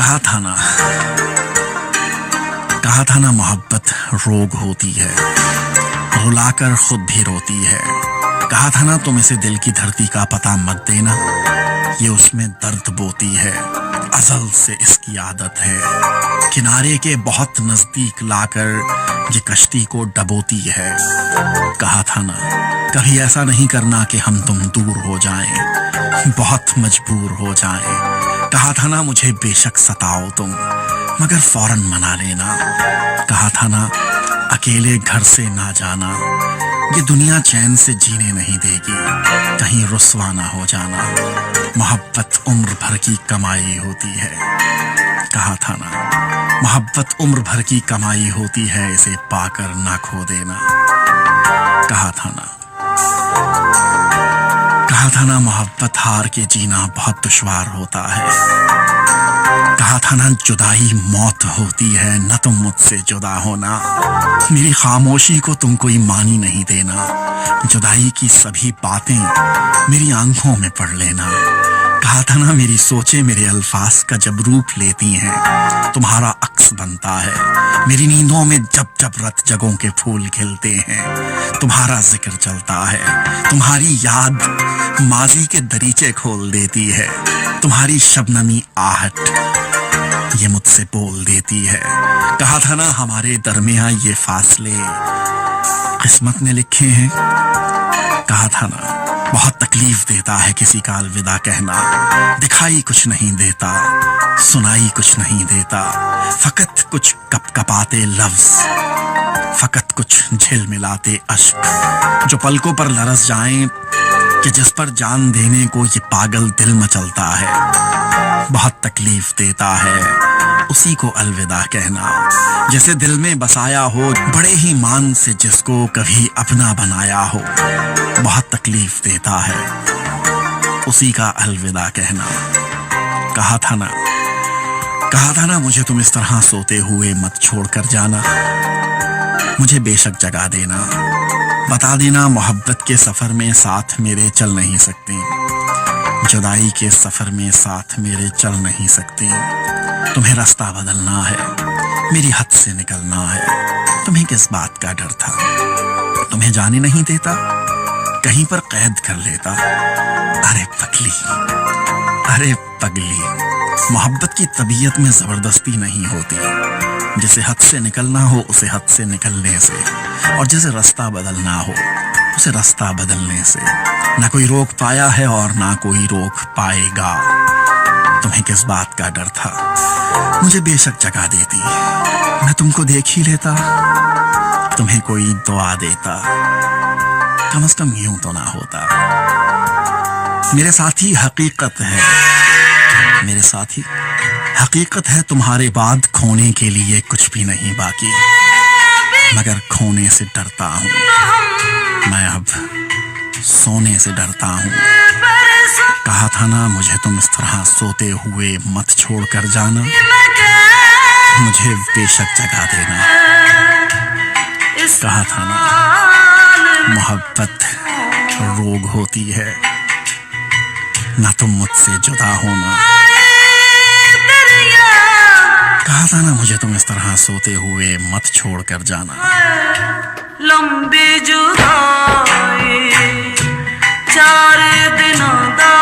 कहा था ना मोहब्बत रोग होती है, रुलाकर खुद भी रोती है। कहा था ना तुम इसे दिल की धरती का पता मत देना, ये उसमें दर्द बोती है, अज़ल से इसकी आदत है। किनारे के बहुत नजदीक लाकर ये कश्ती को डबोती है। कहा था ना कभी ऐसा नहीं करना कि हम तुम दूर हो जाएं, बहुत मजबूर हो जाएं। कहा था ना मुझे बेशक सताओ तुम, मगर फौरन मना लेना। कहा था ना अकेले घर से ना जाना, ये दुनिया चैन से जीने नहीं देगी, कहीं रुस्वा ना हो जाना। मोहब्बत उम्र भर की कमाई होती है। कहा था ना मोहब्बत उम्र भर की कमाई होती है, इसे पाकर ना खो देना। कहा था ना मोहब्बत हार के जीना बहुत दुश्वार होता है। कहा था ना जुदाई मौत होती है, न तुम मुझसे जुदा होना। मेरी खामोशी को तुम कोई मानी नहीं देना, जुदाई की सभी बातें मेरी आंखों में पढ़ लेना। कहा था ना मेरी सोचें मेरे अल्फाज का जब रूप लेती हैं, तुम्हारा अक्स बनता है। मेरी नींदों में जब जब रत जगों के फूल खिलते हैं, तुम्हारा जिक्र चलता है। तुम्हारी याद माजी के दरीचे खोल देती है, तुम्हारी शबनमी आहट ये मुझसे बोल देती है। कहा था ना हमारे दरमियां ये फासले किस्मत ने लिखे हैं। कहा था ना बहुत तकलीफ देता है किसी का अलविदा कहना, दिखाई कुछ नहीं देता, सुनाई कुछ नहीं देता, फकत कुछ कपकपाते लफ्ज, फकत कुछ झिलमिलाते अश्क, जो पलकों पर लरस जाएं कि जिस पर जान देने को ये पागल दिल मचलता है। बहुत तकलीफ देता है उसी को अलविदा कहना, जैसे दिल में बसाया हो बड़े ही मान से जिसको कभी अपना बनाया हो। बहुत तकलीफ देता है उसी का अलविदा कहना। कहा था ना मुझे तुम इस तरह सोते हुए मत छोड़कर जाना, मुझे बेशक जगा देना, बता देना मोहब्बत के सफर में साथ मेरे चल नहीं सकते, जुदाई के सफर में साथ मेरे चल नहीं सकते। तुम्हें रास्ता बदलना है, मेरी हद से निकलना है, तुम्हें किस बात का डर था? तुम्हें जाने नहीं देता, कहीं पर कैद कर लेता। अरे पगली, मोहब्बत की तबीयत में जबरदस्ती नहीं होती, जिसे हद से निकलना हो उसे हद से निकलने से, और जिसे रास्ता बदलना हो उसे रास्ता बदलने से। ना कोई रोक पाया है और ना कोई रोक पाएगा। तुम्हें किस बात का डर था? मुझे बेशक जगा देती, मैं तुमको देख ही लेता, तुम्हें कोई दुआ देता, कम से कम यूं तो ना होता। मेरे साथी हकीकत है तुम्हारे बाद खोने के लिए कुछ भी नहीं बाकी, मगर खोने से डरता हूँ मैं, अब सोने से डरता हूँ। कहा था ना मुझे तुम इस तरह सोते हुए मत छोड़ कर जाना, मुझे बेशक जगा देना। कहा था ना मोहब्बत रोग होती है, ना तुम मुझसे जुदा होना। कहा था ना मुझे तुम इस तरह सोते हुए मत छोड़ कर जाना। लंबी जुदाई 4 दिनों दा